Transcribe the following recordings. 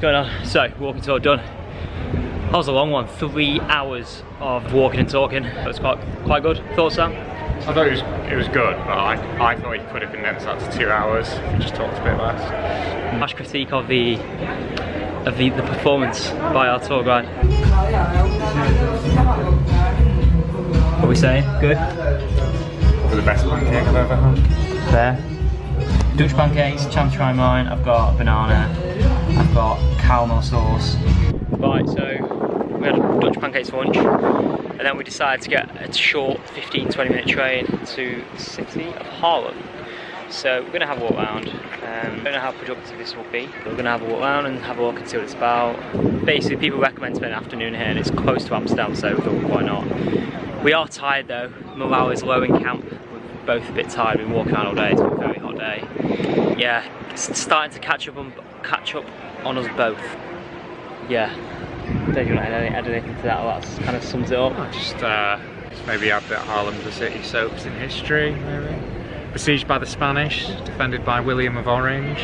going on? So, walking tour done. That was a long one, 3 hours of walking and talking. It was quite good. Thoughts, Sam? I thought it was good, but I thought you could have condensed that to 2 hours. We just talked a bit less. Harsh critique of the performance by our tour guide. What are we saying? Good? For the best pancake I've ever had. Fair. Dutch pancakes, chance to try mine. I've got banana, I've got caramel sauce. Right, so we had Dutch pancakes for lunch, and then we decided to get a short 15-20 minute train to the city of Haarlem. So we're going to have a walk around. I don't know how productive this will be, but we're going to have a walk around and have a look and see what it's about. Basically, people recommend spending an afternoon here, and it's close to Amsterdam, so we thought, why not? We are tired though. Morale is low in camp. We're both a bit tired. We've been walking around all day. It's been a very hot day. Yeah, it's starting to catch up on us both. Yeah. Don't you want to add anything to that? Or that kind of sums it up. Just maybe add that Haarlem's a city soaked in history, maybe. Besieged by the Spanish, defended by William of Orange.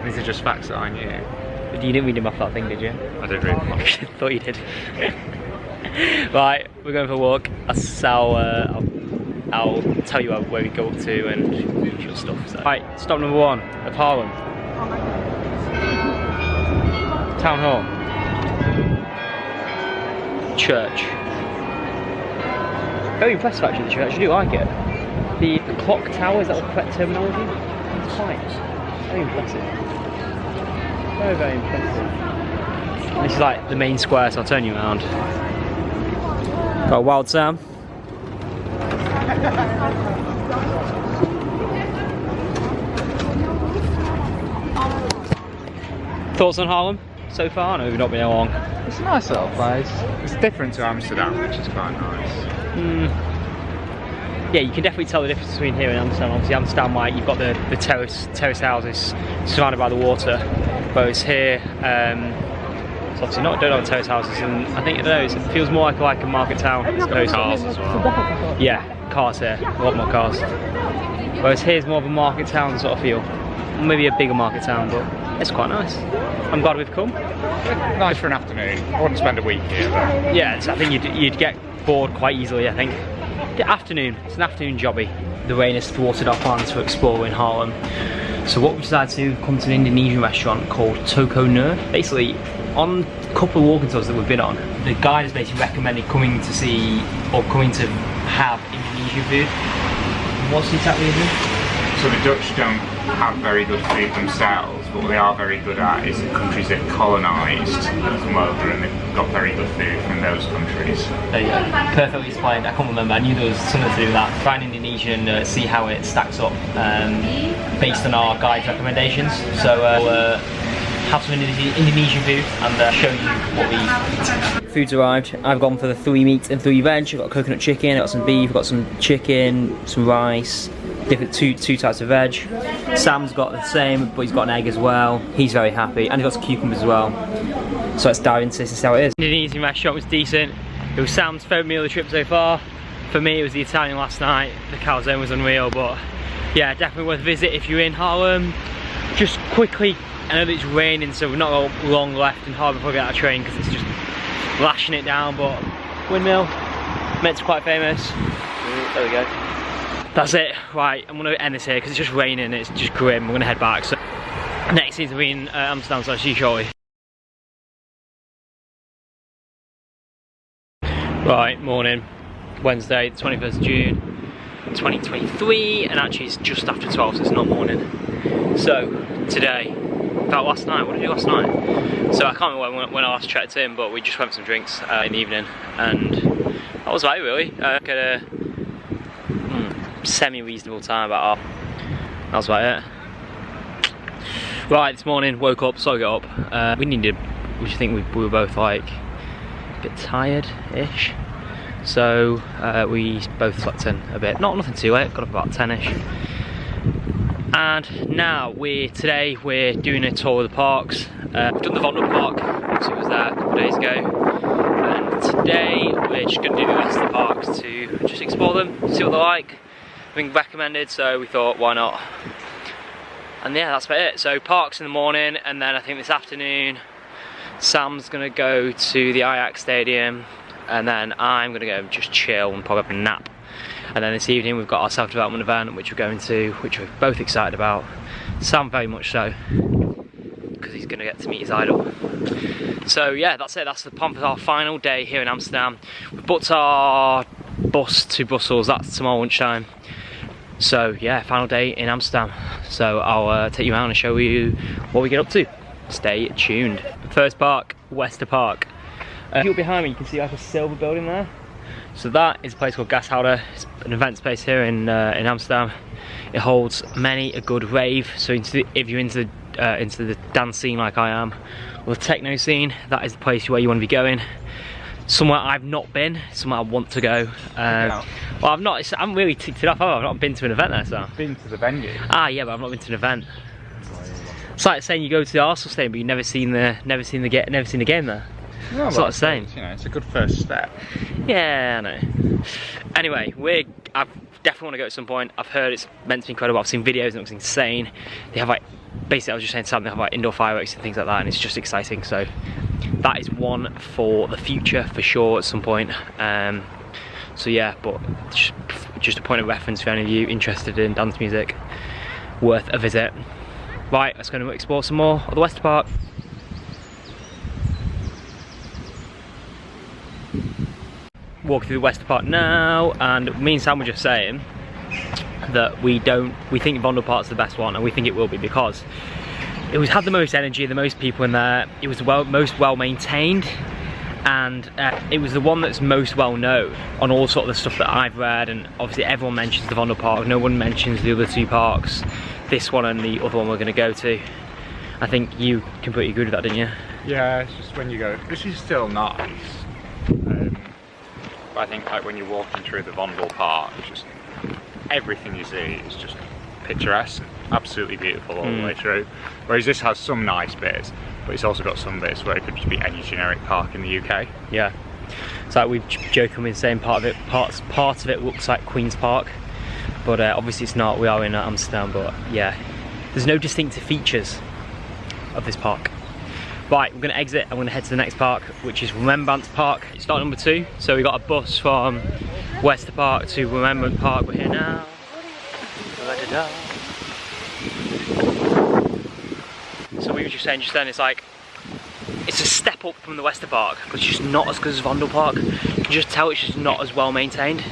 These are just facts that I knew. You didn't read him off that thing, did you? I did read them off. Thought you did. Right, we're going for a walk. I'll tell you where we go up to and usual stuff. So. Right, stop number 1 of Haarlem. Town Hall. Church. Very impressive actually, the church. I do like it. The clock tower, is that the correct terminology? It's quite very impressive. Very, very impressive. This is like the main square, so I'll turn you around. Got a wild Sam. Thoughts on Haarlem so far? I know we've not been here long. It's a nice little place. It's different to Amsterdam, which is quite nice. Yeah, you can definitely tell the difference between here and Amsterdam. Obviously, Amsterdam, like you've got the terrace houses surrounded by the water, whereas here, it's obviously don't have terrace houses, and I think it feels more like a market town. Cars as well. Yeah, cars here, a lot more cars. Whereas here's more of a market town sort of feel, maybe a bigger market town, but it's quite nice. I'm glad we've come. Nice for an afternoon. I wouldn't spend a week here though. Yeah, I think you'd get bored quite easily. I think. The afternoon, it's an afternoon jobby. The rain has thwarted our plans for exploring Haarlem. So what we decided to do, come to an Indonesian restaurant called Toko Nur. Basically, on a couple of walking tours that we've been on, the guide has basically recommended coming to see, or coming to have Indonesian food. What's the exact reason? So the Dutch don't have very good food themselves, but what they are very good at is the countries they've colonised have come over and they've got very good food from those countries. There you go. Perfectly explained. I can't remember. I knew there was something to do with that. Try an Indonesian, see how it stacks up based on our guide's recommendations. So we'll have some Indonesian food and show you what we eat. Food's arrived. I've gone for the 3 meat and 3 veg. I've got coconut chicken, I've got some beef, I've got some chicken, some rice, different two types of veg. Sam's got the same, but he's got an egg as well. He's very happy, and he's got some cucumbers as well. So let's dive into this and see how it is. The Indonesian restaurant was decent. It was Sam's favourite meal of the trip so far. For me, it was the Italian last night. The calzone was unreal, but yeah, definitely worth a visit if you're in Haarlem. Just quickly, I know that it's raining, so we're not long left in Haarlem before we get our train because it's just lashing it down. But windmill, meant to be quite famous. There we go. That's it. Right, I'm going to end this here because it's just raining, it's just grim. We're going to head back. So next season we'll be in Amsterdam, so I'll see you shortly. Right, morning. Wednesday, the 21st of June, 2023, and actually it's just after 12, so it's not morning. So, today, in fact last night, what did I do last night? So I can't remember when I last checked in, but we just went for some drinks in the evening, and that was right really. Like at a semi-reasonable time, about half. That was about it. Right, this morning, woke up, so I got up. We think we were both like a bit tired-ish. So we both slept in a bit, nothing too late, got up about 10ish. And now today we're doing a tour of the parks. We've done the Vondel Park, so it was there a couple of days ago. And today we're just going to do the rest of the parks to just explore them, see what they're like. Been recommended, so we thought why not. And yeah, that's about it. So parks in the morning, and then I think this afternoon Sam's gonna go to the Ajax Stadium, and then I'm gonna go just chill and probably have a nap. And then this evening we've got our self-development event, which we're going to, which we're both excited about. Sam very much so, because he's gonna get to meet his idol. So yeah, that's it. That's the plan for our final day here in Amsterdam. We've booked our bus to Brussels. That's tomorrow lunchtime. So yeah, final day in Amsterdam. So I'll take you around and show you what we get up to. Stay tuned. First park, Wester Park. You're behind me, you can see like a silver building there. So that is a place called Gashouder. It's an event space here in Amsterdam. It holds many a good rave. So if you're into the dance scene like I am, or the techno scene, that is the place where you want to be going. Somewhere I've not been, somewhere I want to go. Well, I'm really ticked it off. I've not been to an event there, so. I've been to the venue. Ah, yeah, but I've not been to an event. It's like saying you go to the Arsenal stadium, but you've never seen the game there. No, it's not the same. You know, it's a good first step. Yeah, I know. Anyway, I definitely want to go at some point. I've heard it's meant to be incredible. I've seen videos and it looks insane. They have like, basically I was just saying something, they have like indoor fireworks and things like that, and it's just exciting. So that is one for the future for sure at some point. So yeah, but just a point of reference for any of you interested in dance music, worth a visit. Right, let's go and explore some more of the Wester Park. Walking through the Wester Park now, and me and Sam were just saying that we think Vondelpark's the best one, and we think it will be because it had the most energy, the most people in there. It was the most well maintained, and it was the one that's most well known on all sort of the stuff that I've read. And obviously everyone mentions the Vondelpark, no one mentions the other two parks, this one and the other one we're going to go to. I think you completely agreed with that, didn't you? Yeah, it's just when you go, this is still nice. But I think like when you're walking through the Vondelpark, just everything you see is just picturesque, absolutely beautiful all the way through. Whereas this has some nice bits, but it's also got some bits where it could just be any generic park in the UK. Yeah. It's like we've jokingly been saying part of it looks like Queen's Park, but obviously it's not. We are in Amsterdam, but yeah, there's no distinctive features of this park. Right, we're going to exit. I'm going to head to the next park, which is Remembrance Park. It's start number 2. So we got a bus from Wester Park to Remembrance Park. We're here now. So we were just saying just then, it's like, it's a step up from the Wester Park, but it's just not as good as Vondelpark. You can just tell it's just not as well maintained.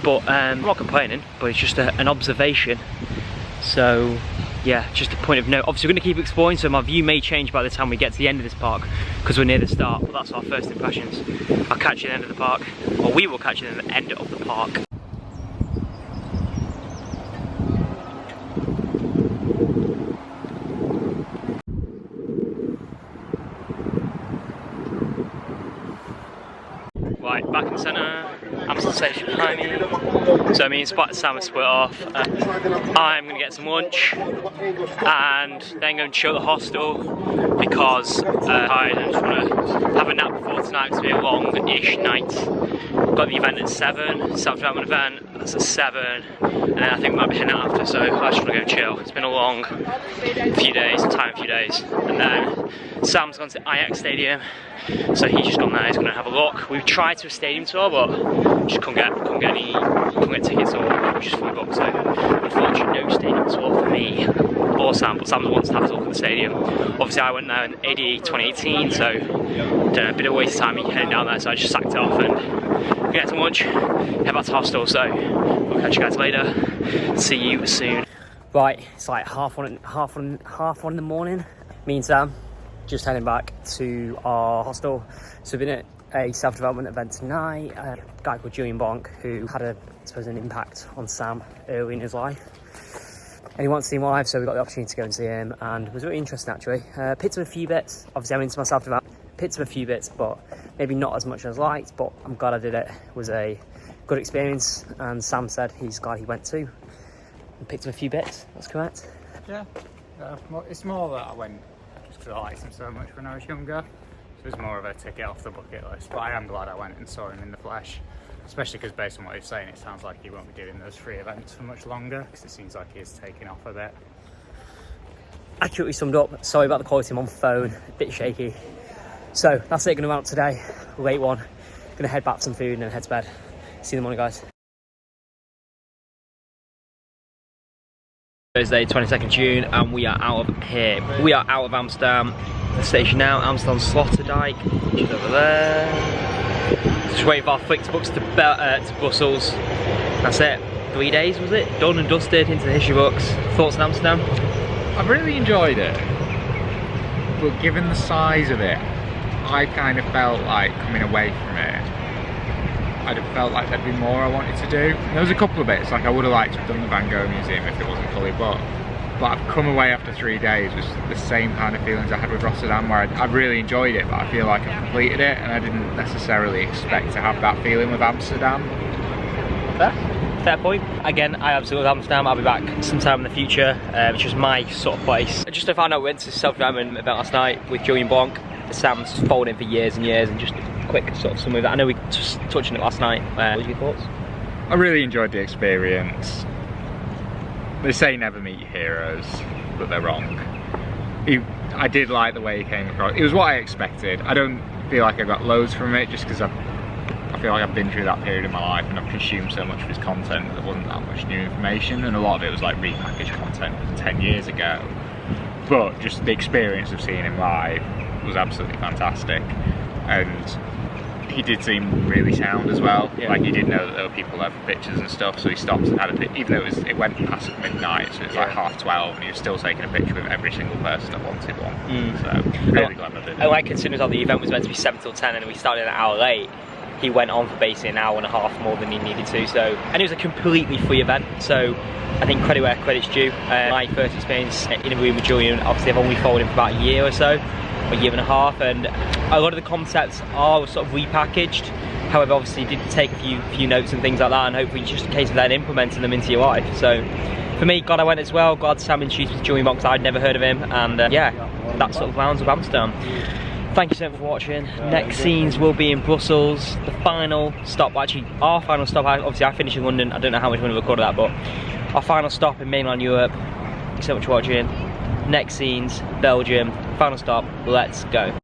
But I'm not complaining, but it's just an observation. So yeah, just a point of note. Obviously we're going to keep exploring, so my view may change by the time we get to the end of this park, because we're near the start, but that's our first impressions. I'll catch you at the end of the park, or we will catch you at the end of the park. Right, back in the centre, Amsterdam station behind me. So me and Sam have split off. I'm going to get some lunch and then go and chill at the hostel because I'm tired and just want to have a nap before tonight. It's going to be a long-ish night. We've got the event at 7, self-development event, that's at 7, and then I think we might be heading out after, so I just want to go chill. It's been a long few days, and then Sam's gone to the Ajax Stadium, so he's just gone there, he's going to have a look. We've tried to a stadium tour, but just couldn't get tickets, or just fully booked, so unfortunately no stadium tour for me or Sam, but Sam wants to have a look at the stadium. Obviously I went there in AD 2018, so a bit of a waste of time heading down there, so I just sacked it off and get some lunch, head back to hostel, so we'll catch you guys later. See you soon. Right, it's like half one in the morning. Me and Sam just heading back to our hostel. So we've been at a self-development event tonight. A guy called Julian Bonk, who had I suppose an impact on Sam early in his life. And he wants to see him live, so we got the opportunity to go and see him, and it was really interesting actually. Picked up a few bits. Obviously I'm into my self-development. Picked up a few bits, but maybe not as much as I liked, but I'm glad I did it. It was a good experience, and Sam said he's glad he went too. And picked up a few bits, that's correct? Yeah, it's more that I went just because I liked him so much when I was younger. So it was more of a ticket off the bucket list, but I am glad I went and saw him in the flesh. Especially because based on what he's saying, it sounds like he won't be doing those free events for much longer, because it seems like he is taking off a bit. Accurately summed up. Sorry about the quality, I'm on phone, a bit shaky. So that's it, gonna go out today, late one. Gonna head back to some food and then head to bed. See you in the morning, guys. Thursday, 22nd June, and we are out of here. We are out of Amsterdam. The station now, Amsterdam Sloterdijk, which is over there. Just waiting for our Flixbooks to Brussels. That's it. 3 days, was it? Done and dusted, into the history books. Thoughts on Amsterdam? I've really enjoyed it, but given the size of it, I kind of felt like coming away from it, I'd have felt like there'd be more I wanted to do. And there was a couple of bits, like I would have liked to have done the Van Gogh Museum if it wasn't fully booked. But I've come away after 3 days with the same kind of feelings I had with Rotterdam, where I really enjoyed it, but I feel like I've completed it, and I didn't necessarily expect to have that feeling with Amsterdam. Fair point. Again, I absolutely love Amsterdam. I'll be back sometime in the future, which was my sort of place. Just to find out, we went to a self-development event last night with Julian Blanc. Sam's followed him for years and years, and just a quick sort of summary of that. I know we just touched on it last night. What were your thoughts? I really enjoyed the experience. They say never meet your heroes, but they're wrong. I did like the way he came across. It was what I expected. I don't feel like I got loads from it, just because I feel like I've been through that period in my life and I've consumed so much of his content that there wasn't that much new information, and a lot of it was like repackaged content from 10 years ago. But just the experience of seeing him live was absolutely fantastic, and he did seem really sound as well. Yeah. Like, he did know that there were people there for pictures and stuff, so he stopped and had a pic, even though it went past midnight, so it was like 12:30, and he was still taking a picture with every single person that wanted one. So really glad I did it. I like, considering that the event was meant to be 7 till 10 and we started an hour late, he went on for basically an hour and a half more than he needed to. So, and it was a completely free event, so I think credit where credit's due. My first experience in a room with Julian, obviously I've only followed him for about a year or so, a year and a half, and a lot of the concepts are sort of repackaged. However, obviously did take a few notes and things like that, and hopefully just a case of then implementing them into your life. So for me, glad I went as well. Glad Sam introduced me to Julian Blanc, I'd never heard of him, and yeah, that sort of rounds of Amsterdam. Thank you so much for watching. Next scenes will be in Brussels. The final stop, actually our final stop, obviously I finished in London, I don't know how much I'm going to record of that, but our final stop in mainland Europe. Thank you so much for watching. Next scenes, Belgium. Final stop, let's go.